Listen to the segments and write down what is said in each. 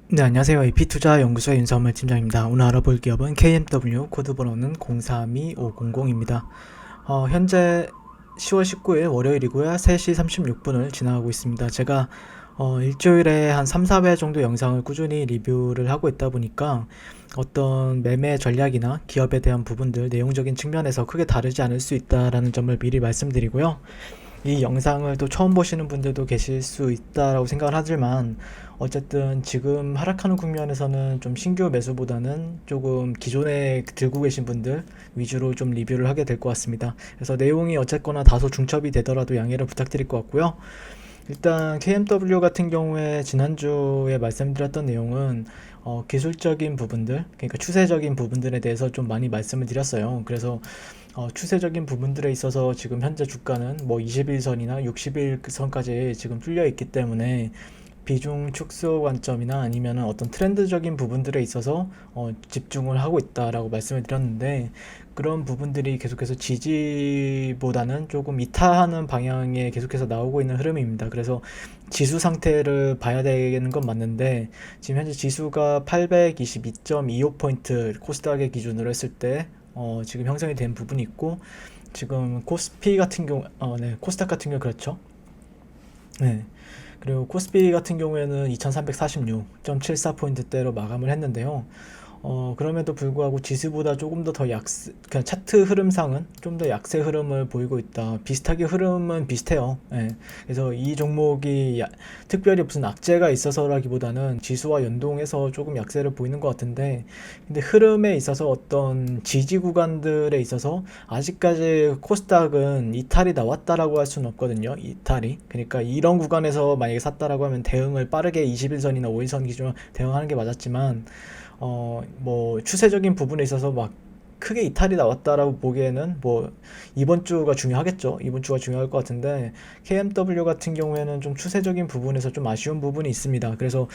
네, 안녕하세요. AP투자 연구소의 윤석열 팀장입니다. 오늘 알아볼 기업은 KMW, 코드번호는 032500입니다. 현재 10월 19일 월요일이고요. 3시 36분을 지나가고 있습니다. 제가 일주일에 한 3, 4회 정도 영상을 꾸준히 리뷰를 하고 있다 보니까 어떤 매매 전략이나 기업에 대한 부분들, 내용적인 측면에서 크게 다르지 않을 수 있다라는 점을 미리 말씀드리고요. 이 영상을 또 처음 보시는 분들도 계실 수 있다라고 생각을 하지만 어쨌든 지금 하락하는 국면에서는 좀 신규 매수보다는 조금 기존에 들고 계신 분들 위주로 좀 리뷰를 하게 될 것 같습니다. 그래서 내용이 어쨌거나 다소 중첩이 되더라도 양해를 부탁드릴 것 같고요. 일단 KMW 같은 경우에 지난주에 말씀드렸던 내용은 기술적인 부분들, 그러니까 추세적인 부분들에 대해서 좀 많이 말씀을 드렸어요. 그래서 추세적인 부분들에 있어서 지금 현재 주가는 뭐 21선이나 60일선까지 지금 뚫려 있기 때문에 비중 축소 관점이나 아니면 어떤 트렌드적인 부분들에 있어서 집중을 하고 있다라고 말씀을 드렸는데, 그런 부분들이 계속해서 지지보다는 조금 이탈하는 방향에 계속해서 나오고 있는 흐름입니다. 그래서 지수 상태를 봐야 되는 건 맞는데, 지금 현재 지수가 822.25포인트 코스닥의 기준으로 했을 때 지금 형성이 된 부분이 있고, 지금 코스피 같은 경우, 네, 코스닥 같은 경우 그렇죠. 네. 그리고 코스피 같은 경우에는 2346.74포인트대로 마감을 했는데요. 그럼에도 불구하고 지수보다 조금 더 그냥 차트 흐름상은 좀 더 약세 흐름을 보이고 있다. 비슷하게 흐름은 비슷해요. 예. 그래서 이 종목이 특별히 무슨 악재가 있어서라기보다는 지수와 연동해서 조금 약세를 보이는 것 같은데, 근데 흐름에 있어서 어떤 지지 구간들에 있어서 아직까지 코스닥은 이탈이 나왔다라고 할 수는 없거든요. 이탈이. 그러니까 이런 구간에서 만약에 샀다라고 하면 대응을 빠르게 21선이나 5일선 기준으로 대응하는 게 맞았지만, 뭐 추세적인 부분에 있어서 막 크게 이탈이 나왔다라고 보기에는 뭐 이번 주가 중요하겠죠. 이번 주가 중요할 것 같은데, KMW 같은 경우에는 좀 추세적인 부분에서 좀 아쉬운 부분이 있습니다. 그래서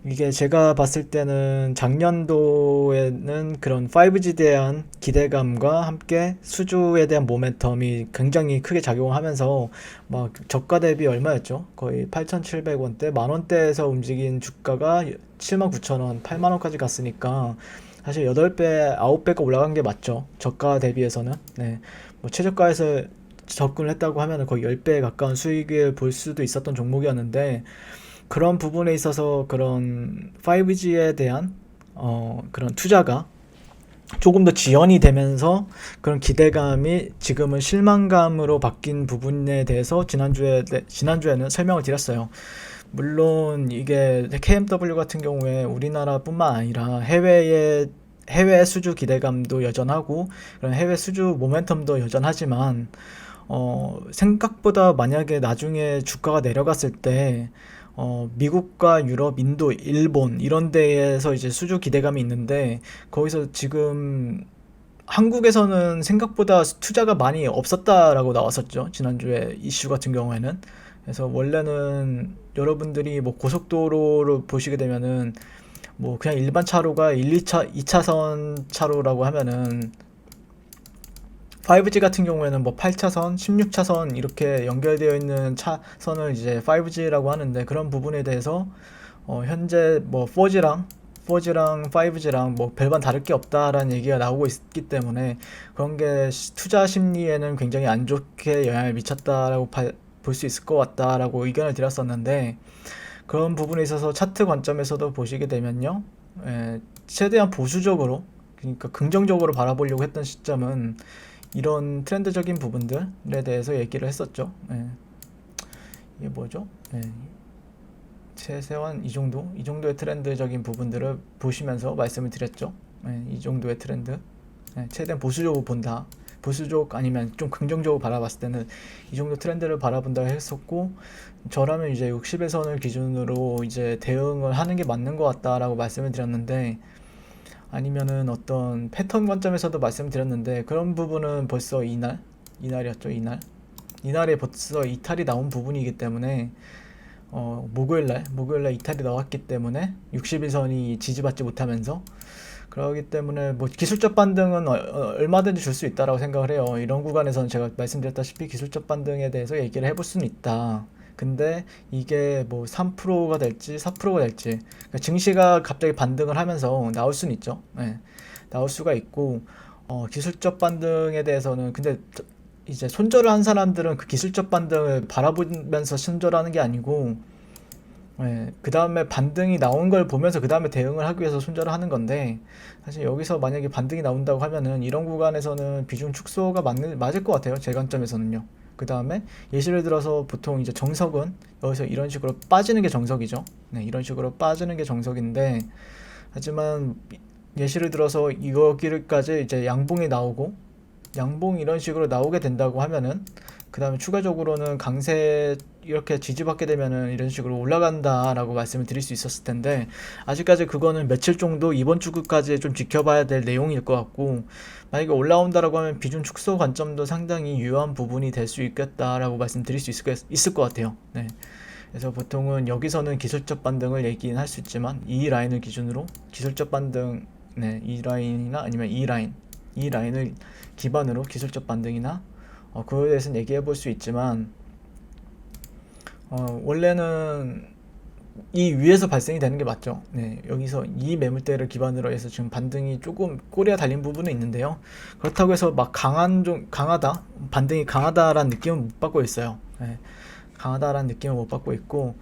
이게 제가 봤을 때는 작년도에는 그런 5G에 대한 기대감과 함께 수주에 대한 모멘텀이 굉장히 크게 작용하면서 막 저가 대비 얼마였죠? 거의 8,700원대, 만원대에서 움직인 주가가 79,000원, 8만원까지 갔으니까 사실 8배, 9배가 올라간 게 맞죠. 저가 대비해서는. 네. 뭐 최저가에서 접근을 했다고 하면 거의 10배에 가까운 수익을 볼 수도 있었던 종목이었는데, 그런 부분에 있어서 그런 5G에 대한 그런 투자가 조금 더 지연이 되면서 그런 기대감이 지금은 실망감으로 바뀐 부분에 대해서 지난주에는 설명을 드렸어요. 물론 이게 KMW 같은 경우에 우리나라뿐만 아니라 해외 수주 기대감도 여전하고 그런 해외 수주 모멘텀도 여전하지만, 생각보다 만약에 나중에 주가가 내려갔을 때 미국과 유럽, 인도, 일본 이런 데에서 이제 수주 기대감이 있는데, 거기서 지금 한국에서는 생각보다 투자가 많이 없었다라고 나왔었죠. 지난주에 이슈 같은 경우에는. 그래서 원래는 여러분들이 뭐 고속도로를 보시게 되면은 뭐 그냥 일반 차로가 1, 2차, 2차선 차로라고 하면은 5G 같은 경우에는 뭐 8차선, 16차선 이렇게 연결되어 있는 차선을 이제 5G라고 하는데, 그런 부분에 대해서 현재 뭐 4G랑 5G랑 뭐 별반 다를 게 없다라는 얘기가 나오고 있기 때문에 그런 게 투자 심리에는 굉장히 안 좋게 영향을 미쳤다라고 볼 수 있을 것 같다라고 의견을 드렸었는데, 그런 부분에 있어서 차트 관점에서도 보시게 되면요, 최대한 보수적으로, 그러니까 긍정적으로 바라보려고 했던 시점은 이런 트렌드적인 부분들에 대해서 얘기를 했었죠. 이게 뭐죠? 최소한 이 정도의 트렌드적인 부분들을 보시면서 말씀을 드렸죠. 이 정도의 트렌드. 최대한 보수적으로 본다. 보수적 아니면 좀 긍정적으로 바라봤을 때는 이 정도 트렌드를 바라본다 했었고, 저라면 이제 60일선을 기준으로 이제 대응을 하는 게 맞는 것 같다라고 말씀을 드렸는데, 아니면은 어떤 패턴 관점에서도 말씀드렸는데, 그런 부분은 벌써 이날이었죠. 이날에 벌써 이탈이 나온 부분이기 때문에 목요일날 이탈이 나왔기 때문에 60일선이 지지받지 못하면서, 그러기 때문에 뭐 기술적 반등은 얼마든지 줄 수 있다라고 생각을 해요. 이런 구간에서는 제가 말씀드렸다시피 기술적 반등에 대해서 얘기를 해볼 수는 있다. 근데 이게 뭐 3%가 될지 4%가 될지, 그러니까 증시가 갑자기 반등을 하면서 나올 수는 있죠. 네, 나올 수가 있고, 기술적 반등에 대해서는 근데 이제 손절을 한 사람들은 그 기술적 반등을 바라보면서 손절하는 게 아니고, 그 다음에 반등이 나온 걸 보면서 그 다음에 대응을 하기 위해서 손절을 하는 건데, 사실 여기서 만약에 반등이 나온다고 하면은 이런 구간에서는 비중 축소가 맞을 것 같아요. 제 관점에서는요. 그 다음에 예시를 들어서 보통 이제 정석은 여기서 이런 식으로 빠지는 게 정석이죠. 네, 이런 식으로 빠지는 게 정석인데, 하지만 예시를 들어서 여기까지 이제 양봉이 나오고, 양봉 이런 식으로 나오게 된다고 하면은, 그 다음에 추가적으로는 강세 이렇게 지지받게 되면은 이런 식으로 올라간다라고 말씀을 드릴 수 있었을 텐데, 아직까지 그거는 며칠 정도 이번 주까지 좀 지켜봐야 될 내용일 것 같고, 만약에 올라온다라고 하면 비중 축소 관점도 상당히 유효한 부분이 될 수 있겠다라고 말씀드릴 수 있을 것 같아요. 네. 그래서 보통은 여기서는 기술적 반등을 얘기는 할 수 있지만, 이 라인을 기준으로 기술적 반등, 네, 이 라인이나 아니면 이 라인을 기반으로 기술적 반등이나, 그거에 대해서는 얘기해 볼 수 있지만, 원래는 이 위에서 발생이 되는 게 맞죠. 네, 여기서 이 매물대를 기반으로 해서 지금 반등이 조금 꼬리가 달린 부분은 있는데요. 그렇다고 해서 막 강하다, 반등이 강하다라는 느낌은 못 받고 있어요. 네, 강하다라는 느낌을 못 받고 있고,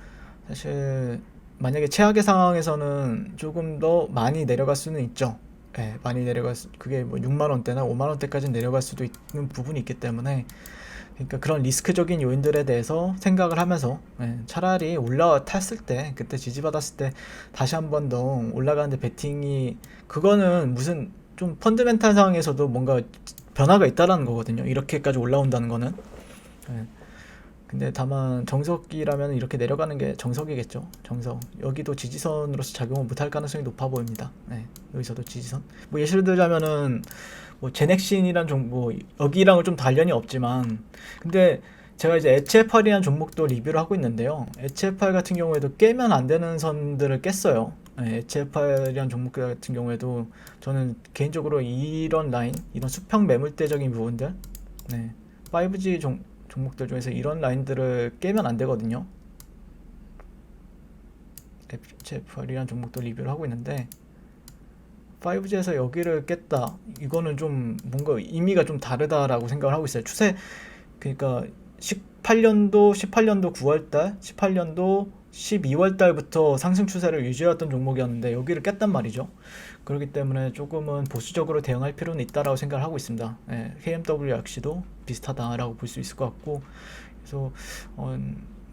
사실 만약에 최악의 상황에서는 조금 더 많이 내려갈 수는 있죠. 예, 많이 그게 뭐 6만 원대나 5만 원대까지 내려갈 수도 있는 부분이 있기 때문에, 그러니까 그런 리스크적인 요인들에 대해서 생각을 하면서, 차라리 올라탔을 때, 그때 지지받았을 때 다시 한 번 더 올라가는데 베팅이, 그거는 무슨 좀 펀드멘탈 상황에서도 뭔가 변화가 있다라는 거거든요. 이렇게까지 올라온다는 거는. 예. 근데 다만 정석이라면 이렇게 내려가는 게 정석이겠죠. 정석. 여기도 지지선으로서 작용을 못할 가능성이 높아 보입니다. 네, 여기서도 지지선. 뭐 예시를 들자면은 뭐 제넥신이란 뭐 여기랑은 좀 관련이 없지만, 근데 제가 이제 HFR이라는 종목도 리뷰를 하고 있는데요. HFR 같은 경우에도 깨면 안 되는 선들을 깼어요. 네, HFR이라는 종목 같은 경우에도 저는 개인적으로 이런 라인, 이런 수평 매물대적인 부분들, 네, 5G 종목들 중에서 이런 라인들을 깨면 안 되거든요. HFR이라는 종목도 리뷰를 하고 있는데, 5G에서 여기를 깼다. 이거는 좀 뭔가 의미가 좀 다르다라고 생각을 하고 있어요. 그러니까 18년도 9월달, 18년도 12월달부터 상승 추세를 유지해왔던 종목이었는데 여기를 깼단 말이죠. 그렇기 때문에 조금은 보수적으로 대응할 필요는 있다라고 생각을 하고 있습니다. KMW 역시도 비슷하다라고 볼 수 있을 것 같고, 그래서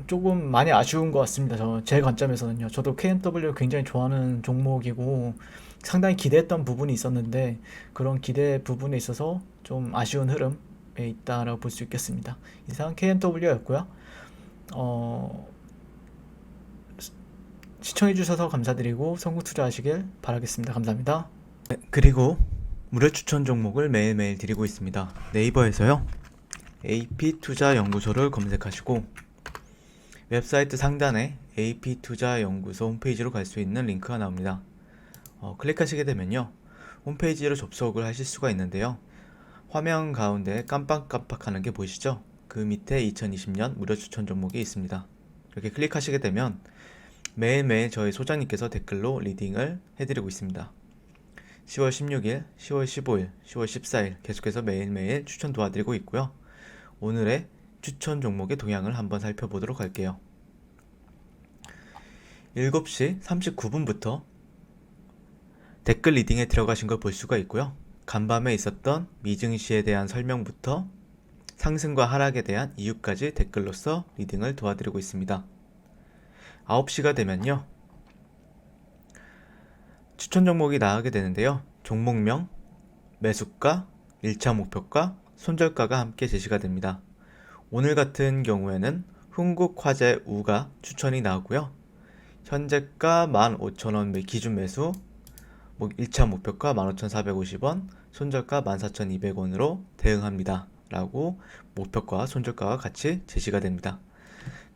조금 많이 아쉬운 것 같습니다. 제 관점에서는요. 저도 KMW 굉장히 좋아하는 종목이고 상당히 기대했던 부분이 있었는데, 그런 기대 부분에 있어서 좀 아쉬운 흐름에 있다라고 볼 수 있겠습니다. 이상 KMW였고요. 시청해주셔서 감사드리고 성공 투자하시길 바라겠습니다. 감사합니다. 네, 그리고 무료 추천 종목을 매일매일 드리고 있습니다. 네이버에서요, AP투자연구소를 검색하시고 웹사이트 상단에 AP투자연구소 홈페이지로 갈 수 있는 링크가 나옵니다. 클릭하시게 되면요, 홈페이지로 접속을 하실 수가 있는데요. 화면 가운데 깜빡깜빡하는 게 보이시죠? 그 밑에 2020년 무료 추천 종목이 있습니다. 이렇게 클릭하시게 되면 매일매일 저희 소장님께서 댓글로 리딩을 해드리고 있습니다. 10월 16일, 10월 15일, 10월 14일 계속해서 매일매일 추천 도와드리고 있고요. 오늘의 추천 종목의 동향을 한번 살펴보도록 할게요. 7시 39분부터 댓글 리딩에 들어가신 걸 볼 수가 있고요. 간밤에 있었던 미증시에 대한 설명부터 상승과 하락에 대한 이유까지 댓글로서 리딩을 도와드리고 있습니다. 9시가 되면요, 추천 종목이 나가게 되는데요. 종목명, 매수가, 1차 목표가, 손절가가 함께 제시가 됩니다. 오늘 같은 경우에는 흥국화재우가 추천이 나오고요. 현재가 15,000원 기준 매수, 1차 목표가 15,450원, 손절가 14,200원으로 대응합니다. 라고 목표가, 손절가가 같이 제시가 됩니다.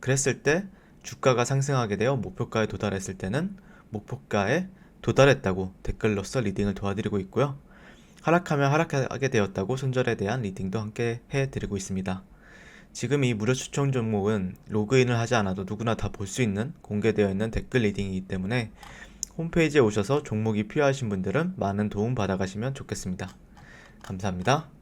그랬을 때 주가가 상승하게 되어 목표가에 도달했을 때는 목표가에 도달했다고 댓글로서 리딩을 도와드리고 있고요. 하락하면 하락하게 되었다고 손절에 대한 리딩도 함께 해드리고 있습니다. 지금 이 무료 추천 종목은 로그인을 하지 않아도 누구나 다 볼 수 있는 공개되어 있는 댓글 리딩이기 때문에 홈페이지에 오셔서 종목이 필요하신 분들은 많은 도움 받아가시면 좋겠습니다. 감사합니다.